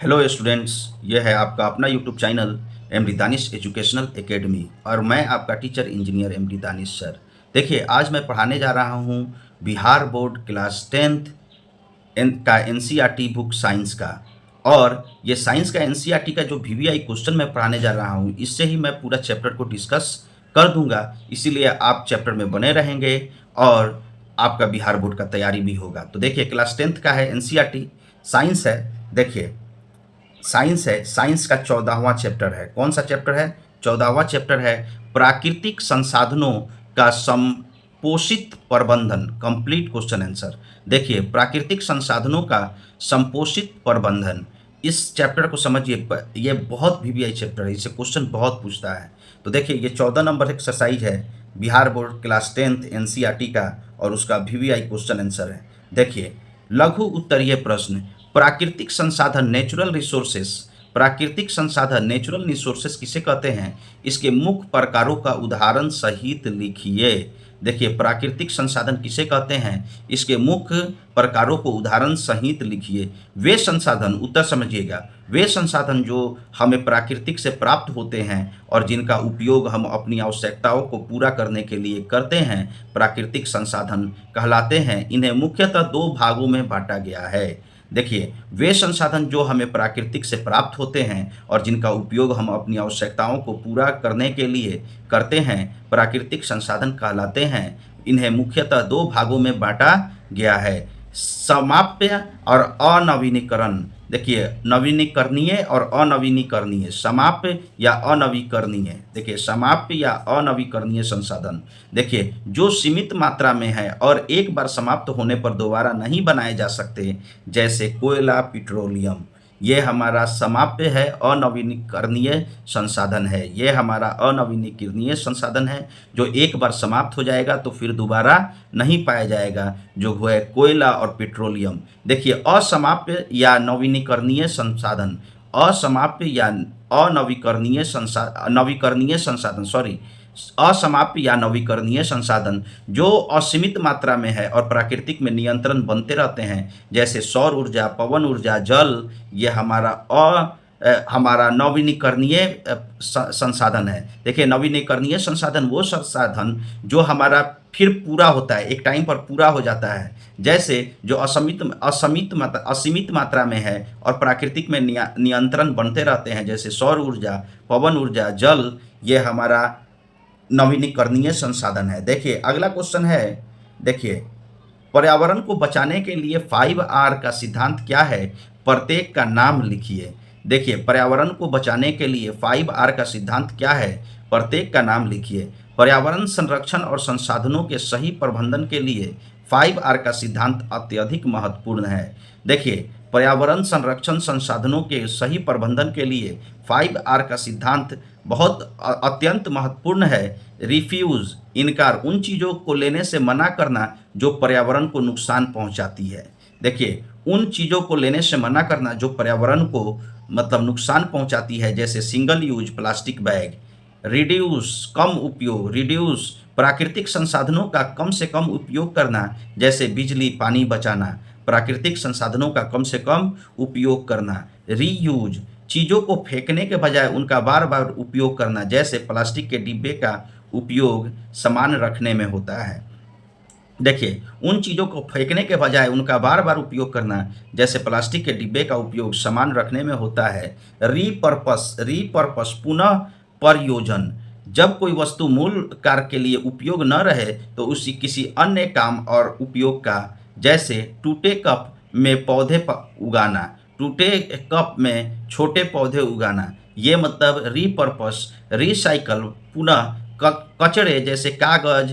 Hello students, ये है आपका अपना YouTube channel MD Danish educational academy और मैं आपका teacher engineer MD Danish sir. देखिए, आज मैं पढ़ाने जा रहा हूँ बिहार बोर्ड क्लास 10th का एनसीईआरटी बुक साइंस का। और ये साइंस का एनसीईआरटी का जो वीवीआई क्वेश्चन मैं पढ़ाने जा रहा हूँ, इससे ही मैं पूरा चैप्टर को डिस्कस कर दूंगा। इसीलिए आप चैप्टर में बने रहेंगे और आपका बिहार बोर्ड का तैयारी भी होगा। तो देखिए, क्लास 10th का है एनसीईआरटी, साइंस है। देखिए, साइंस का 14वां चैप्टर है। कौन सा चैप्टर है? 14वां चैप्टर है प्राकृतिक संसाधनों का संपोषित प्रबंधन। Complete question answer. देखिए, प्राकृतिक संसाधनों का संपोषित प्रबंधन, इस चैप्टर को समझिए। ये बहुत वीवीआई चैप्टर है, इससे क्वेश्चन बहुत पूछता है। तो देखिए, ये 14 नंबर एक्सरसाइज है Bihar board class 10th NCERT का और उसका वीवीआई क्वेश्चन आंसर है। देखिए, लघु उत्तरीय प्रश्न। प्राकृतिक संसाधन नेचुरल रिसोर्सेस, प्राकृतिक संसाधन नेचुरल रिसोर्सेस किसे कहते हैं? इसके मुख्य प्रकारों का उदाहरण सहित लिखिए। देखिए, प्राकृतिक संसाधन किसे कहते हैं, इसके मुख्य प्रकारों को उदाहरण सहित लिखिए। वे संसाधन, उत्तर समझिएगा, वे संसाधन जो हमें प्राकृतिक से प्राप्त होते हैं और जिनका उपयोग हम अपनी आवश्यकताओं को पूरा करने के लिए करते हैं, प्राकृतिक संसाधन कहलाते हैं। इन्हें मुख्यतः दो भागों में बांटा गया है। देखिए, वे संसाधन जो हमें प्राकृतिक से प्राप्त होते हैं और जिनका उपयोग हम अपनी आवश्यकताओं को पूरा करने के लिए करते हैं, प्राकृतिक संसाधन कहलाते हैं। इन्हें मुख्यतः दो भागों में बांटा गया है, समाप्य और अनवीनीकरण। देखिए, नवीनीकरणीय और अनवीनीकरणीय, समाप्य या अनवीकरणीय। देखिए, समाप्य या अनवीकरणीय संसाधन, देखिए, जो सीमित मात्रा में है और एक बार समाप्त होने पर दोबारा नहीं बनाए जा सकते, जैसे कोयला, पेट्रोलियम, ये हमारा समाप्य है, अनवीनीकरणीय संसाधन है। ये हमारा अनवीनीकरणीय संसाधन है, जो एक बार समाप्त हो जाएगा तो फिर दोबारा नहीं पाया जाएगा, जो है कोयला और पेट्रोलियम। देखिए, असमाप्य या नवीनीकरणीय संसाधन, असमाप्य या नवीकरणीय संसाधन, सॉरी, असमाप्य या नवीकरणीय संसाधन जो असीमित मात्रा में है और प्राकृतिक में नियंत्रण बनते रहते हैं, जैसे सौर ऊर्जा, पवन ऊर्जा, जल, ये हमारा नवीनीकरणीय संसाधन है। देखिए, नवीनीकरणीय संसाधन वो संसाधन जो हमारा फिर पूरा होता है, एक टाइम पर पूरा हो जाता है, जैसे जो असीमित मात्रा में है और प्राकृतिक में नियंत्रण बनते रहते हैं, जैसे सौर ऊर्जा, पवन ऊर्जा, जल, ये हमारा नवीनीकरणीय संसाधन है। देखिए, अगला क्वेश्चन है। देखिए, पर्यावरण को बचाने के लिए 5R का सिद्धांत क्या है? प्रत्येक का नाम लिखिए। देखिए, पर्यावरण को बचाने के लिए 5R का सिद्धांत क्या है? प्रत्येक का नाम लिखिए। पर्यावरण संरक्षण और संसाधनों के सही प्रबंधन के लिए 5R का सिद्धांत अत्यधिक महत्वपूर्ण है। देखिए, पर्यावरण संरक्षण संसाधनों के सही प्रबंधन के लिए 5R का सिद्धांत बहुत अत्यंत महत्वपूर्ण है। रिफ्यूज, इनकार, उन चीज़ों को लेने से मना करना जो पर्यावरण को नुकसान पहुंचाती है। देखिए, उन चीज़ों को लेने से मना करना जो पर्यावरण को मतलब नुकसान पहुंचाती है, जैसे single use plastic bag. Reduce, कम उपयोग, रिड्यूस, प्राकृतिक संसाधनों का कम से कम उपयोग करना, जैसे बिजली, पानी बचाना, प्राकृतिक संसाधनों का कम से कम उपयोग करना। रीयूज, चीज़ों को फेंकने के बजाय उनका बार बार उपयोग करना, जैसे प्लास्टिक के डिब्बे का उपयोग सामान रखने में होता है। देखिए, उन चीज़ों को फेंकने के बजाय उनका बार बार उपयोग करना, जैसे प्लास्टिक के डिब्बे का उपयोग सामान रखने में होता है। रीपर्पस, पुनः प्रयोजन, जब कोई वस्तु मूल कार्य के लिए उपयोग न रहे तो उसी किसी अन्य काम और उपयोग का, जैसे टूटे कप में पौधे उगाना, टूटे कप में छोटे पौधे उगाना। ये मतलब रीपर्पस, रिसाइकल, पुनः कचरे जैसे कागज,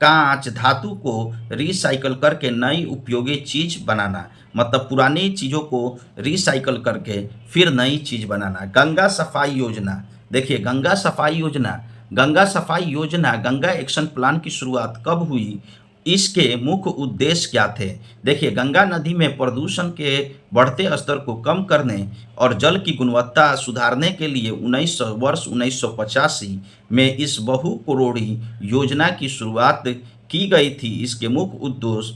कांच, धातु को रिसाइकल करके नई उपयोगी चीज बनाना, मतलब पुरानी चीज़ों को रिसाइकल करके फिर नई चीज़ बनाना। गंगा सफाई योजना। देखिए, गंगा सफाई योजना, गंगा एक्शन प्लान की शुरुआत कब हुई? इसके मुख्य उद्देश्य क्या थे? देखिए, गंगा नदी में प्रदूषण के बढ़ते स्तर को कम करने और जल की गुणवत्ता सुधारने के लिए वर्ष 1985 में इस बहु करोड़ी योजना की शुरुआत की गई थी। इसके मुख्य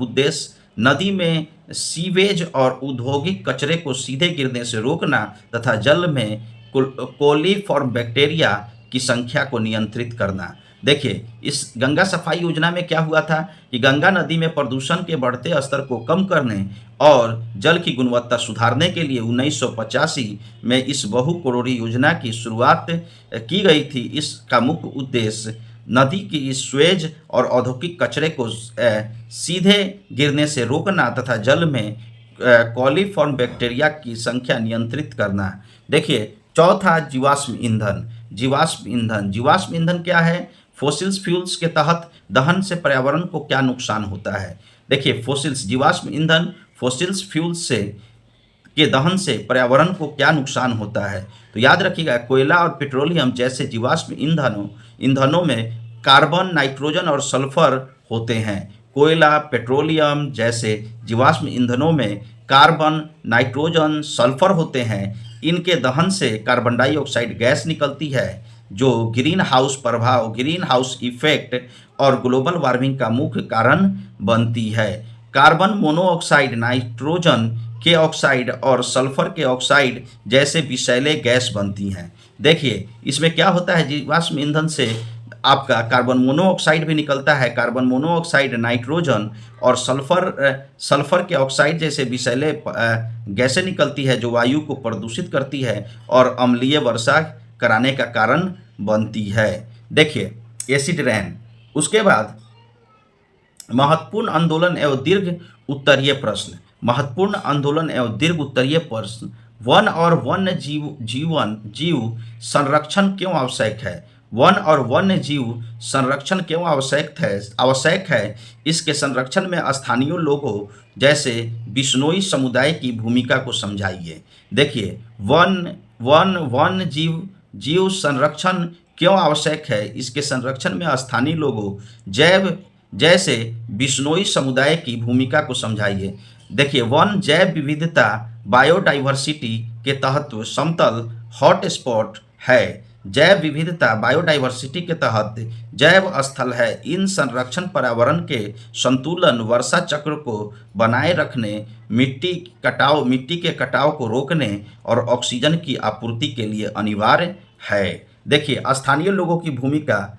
उद्देश्य नदी में सीवेज और औद्योगिक कचरे को सीधे गिरने से रोकना तथा जल में कोलीफॉर्म बैक्टीरिया की संख्या को नियंत्रित करना। देखिए, इस गंगा सफाई योजना में क्या हुआ था कि गंगा नदी में प्रदूषण के बढ़ते स्तर को कम करने और जल की गुणवत्ता सुधारने के लिए 1985 में इस बहुकरोड़ी योजना की शुरुआत की गई थी। इसका मुख्य उद्देश्य नदी की स्वेज और औद्योगिक कचरे को सीधे गिरने से रोकना तथा जल में कॉलीफॉर्म बैक्टीरिया की संख्या नियंत्रित करना। देखिए, चौथा जीवाश्म ईंधन। जीवाश्म ईंधन क्या है? फोसिल्स फ्यूल्स के तहत दहन से पर्यावरण को क्या नुकसान होता है? देखिए, जीवाश्म ईंधन फोसिल्स फ्यूल्स से के दहन से पर्यावरण को क्या नुकसान होता है? तो याद रखिएगा, कोयला और पेट्रोलियम जैसे जीवाश्म ईंधनों में कार्बन, नाइट्रोजन और सल्फर होते हैं। कोयला, पेट्रोलियम जैसे जीवाश्म ईंधनों में कार्बन, नाइट्रोजन, सल्फर होते हैं। इनके दहन से कार्बन डाइऑक्साइड गैस निकलती है जो ग्रीन हाउस इफेक्ट और ग्लोबल वार्मिंग का मुख्य कारण बनती है। कार्बन मोनोऑक्साइड, नाइट्रोजन के ऑक्साइड और सल्फर के ऑक्साइड जैसे विषैले गैस बनती हैं। देखिए, इसमें क्या होता है, जीवाश्म ईंधन से आपका कार्बन मोनोऑक्साइड भी निकलता है। कार्बन मोनोऑक्साइड, नाइट्रोजन और सल्फर के ऑक्साइड जैसे विषैले गैसें निकलती है जो वायु को प्रदूषित करती है और अम्लीय वर्षा कराने का कारण बनती है। देखिए, एसिड रेन। उसके बाद महत्वपूर्ण आंदोलन एवं दीर्घ उत्तरीय प्रश्न। वन और वन्य जीव संरक्षण क्यों आवश्यक है? वन और वन्य जीव संरक्षण क्यों आवश्यक है? इसके संरक्षण में स्थानीय लोगों जैसे बिश्नोई समुदाय की भूमिका को समझाइए। देखिए, वन्य जीव संरक्षण क्यों आवश्यक है? इसके संरक्षण में स्थानीय लोगों जैसे बिश्नोई समुदाय की भूमिका को समझाइए। देखिए, वन जैव विविधता बायोडाइवर्सिटी के तहत समतल हॉटस्पॉट है। जैव विविधता बायोडाइवर्सिटी के तहत जैव स्थल है। इन संरक्षण पर्यावरण के संतुलन, वर्षा चक्र को बनाए रखने, मिट्टी के कटाव को रोकने और ऑक्सीजन की आपूर्ति के लिए अनिवार्य है। देखिए, स्थानीय लोगों की भूमिका।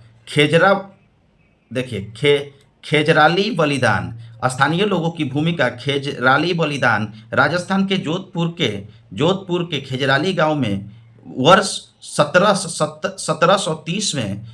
खेजराली बलिदान। स्थानीय लोगों की भूमिका। खेजराली बलिदान राजस्थान के जोधपुर के खेजराली गांव में वर्ष 1730 में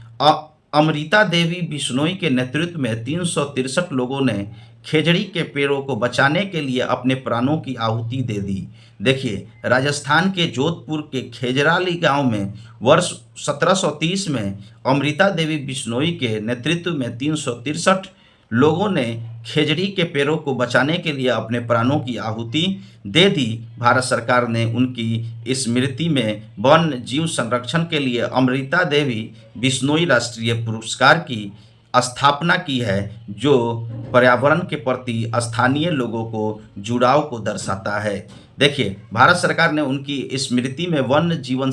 अमृता देवी बिश्नोई के नेतृत्व में 363 लोगों ने खेजड़ी के पेड़ों को बचाने के लिए अपने प्राणों की आहुति दे दी। देखिए, राजस्थान के जोधपुर के खेजराली गांव में वर्ष 1730 में अमृता देवी बिश्नोई के नेतृत्व में 363 लोगों ने खेजड़ी के पेड़ों को बचाने के लिए अपने प्राणों की आहुति दे दी। भारत सरकार ने उनकी स्मृति में वन जीव संरक्षण के लिए अमृता देवी बिश्नोई राष्ट्रीय पुरस्कार की स्थापना की है, जो पर्यावरण के प्रति स्थानीय लोगों को जुड़ाव को दर्शाता है। देखिए, भारत सरकार ने उनकी स्मृति में वन जीव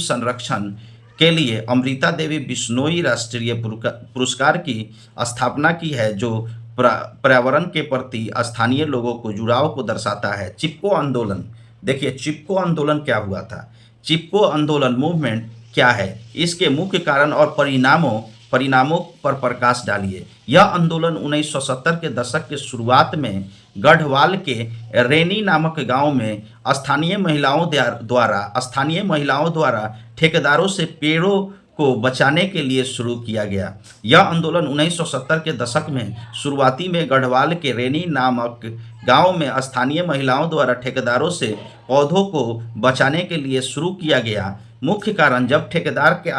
संरक्षण के लिए अमृता देवी बिश्नोई राष्ट्रीय पुरस्कार की स्थापना की है, जो पर्यावरण के प्रति स्थानीय लोगों को जुड़ाव को दर्शाता है। चिपको आंदोलन। देखिए, चिपको आंदोलन क्या हुआ था? चिपको आंदोलन मूवमेंट क्या है? इसके मुख्य कारण और परिणामों पर प्रकाश डालिए। यह आंदोलन 1970 के दशक के शुरुआत में गढ़वाल के रेनी नामक गांव में स्थानीय महिलाओं द्वारा ठेकेदारों से पेड़ों को बचाने के लिए शुरू किया गया। यह आंदोलन 1970 के दशक में शुरुआती में गढ़वाल के रेनी नामक गांव में स्थानीय महिलाओं द्वारा ठेकेदारों से पौधों को बचाने के लिए शुरू किया गया। मुख्य कारण, जब ठेकेदार के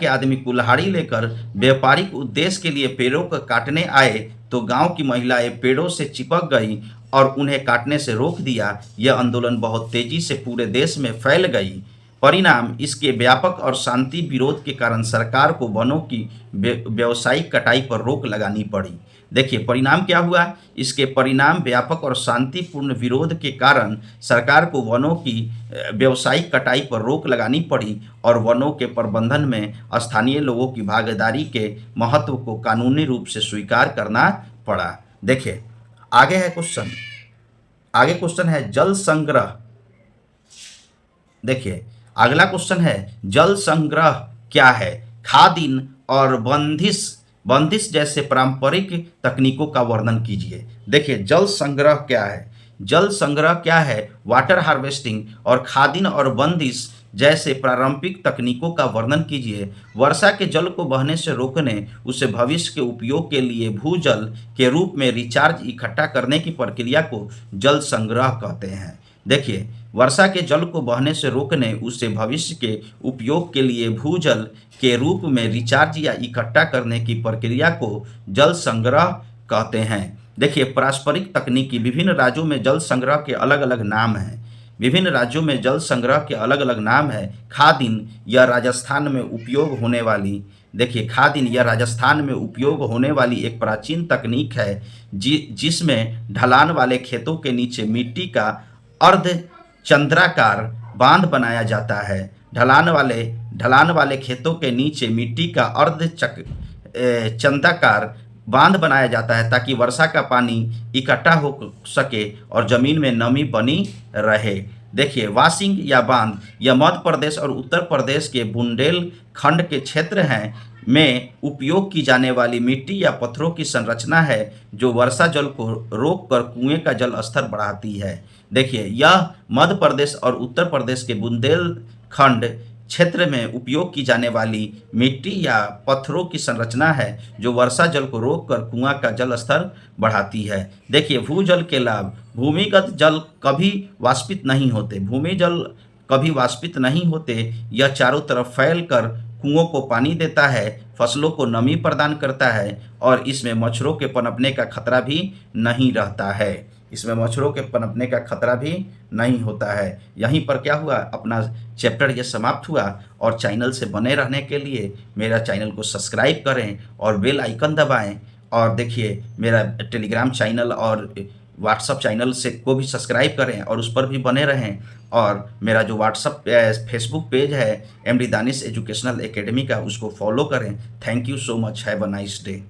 आदमी कुल्हाड़ी लेकर व्यापारिक उद्देश्य के लिए पेड़ों को काटने आए तो गांव की महिलाएं पेड़ों से चिपक गई और उन्हें काटने से रोक दिया। यह आंदोलन बहुत तेजी से पूरे देश में फैल गई। परिणाम, इसके व्यापक और शांति विरोध के कारण सरकार को वनों की व्यावसायिक कटाई पर रोक लगानी पड़ी। देखिए परिणाम क्या हुआ, इसके परिणाम व्यापक और शांतिपूर्ण विरोध के कारण सरकार को वनों की व्यावसायिक कटाई पर रोक लगानी पड़ी और वनों के प्रबंधन में स्थानीय लोगों की भागीदारी के महत्व को कानूनी रूप से स्वीकार करना पड़ा। देखिए आगे है क्वेश्चन, आगे क्वेश्चन है जल संग्रह। देखिए अगला क्वेश्चन है जल संग्रह क्या है, खादिन और बंदिश जैसे पारंपरिक तकनीकों का वर्णन कीजिए। देखिए जल संग्रह क्या है, जल संग्रह क्या है, वाटर हार्वेस्टिंग और खादिन और बंदिश जैसे पारंपरिक तकनीकों का वर्णन कीजिए। वर्षा के जल को बहने से रोकने, उसे भविष्य के उपयोग के लिए भूजल के रूप में रिचार्ज इकट्ठा करने की प्रक्रिया को जल संग्रह कहते हैं। देखिए वर्षा के जल को बहने से रोकने, उसे भविष्य के उपयोग के लिए भूजल के रूप में रिचार्ज या इकट्ठा करने की प्रक्रिया को जल संग्रह कहते हैं। देखिए पारंपरिक तकनीकी, विभिन्न राज्यों में जल संग्रह के अलग अलग नाम हैं। विभिन्न राज्यों में जल संग्रह के अलग अलग नाम है। खादिन या राजस्थान में उपयोग होने वाली, देखिए खादिन या राजस्थान में उपयोग होने वाली एक प्राचीन तकनीक है जिसमें ढलान वाले खेतों के नीचे मिट्टी का अर्ध चंद्राकार बांध बनाया जाता है। ढलान वाले खेतों के नीचे मिट्टी का अर्ध चंद्राकार बांध बनाया जाता है ताकि वर्षा का पानी इकट्ठा हो सके और जमीन में नमी बनी रहे। देखिए वाशिंग या बांध यह मध्य प्रदेश और उत्तर प्रदेश के बुंदेलखंड के क्षेत्र हैं में उपयोग की जाने वाली मिट्टी या पत्थरों की संरचना है जो वर्षा जल को रोककर कुएं का जल स्तर बढ़ाती है। देखिए यह मध्य प्रदेश और उत्तर प्रदेश के बुंदेलखंड क्षेत्र में उपयोग की जाने वाली मिट्टी या पत्थरों की संरचना है जो वर्षा जल को रोककर कुआं का जल स्तर बढ़ाती है। देखिए भूजल के लाभ, भूमिगत जल कभी वाष्पित नहीं होते, भूमि जल कभी वाष्पित नहीं होते, यह चारों तरफ फैल कर कुओं को पानी देता है, फसलों को नमी प्रदान करता है और इसमें मच्छरों के पनपने का खतरा भी नहीं रहता है। इसमें मच्छरों के पनपने का खतरा भी नहीं होता है। यहीं पर क्या हुआ, अपना चैप्टर ये समाप्त हुआ। और चैनल से बने रहने के लिए मेरा चैनल को सब्सक्राइब करें और बेल आइकन दबाएं। और देखिए मेरा टेलीग्राम चैनल और व्हाट्सअप चैनल से को भी सब्सक्राइब करें और उस पर भी बने रहें। और मेरा जो व्हाट्सअप फेसबुक पेज है MD दानिश एजुकेशनल एकेडमी का, उसको फॉलो करें। Thank you so much, have a nice day.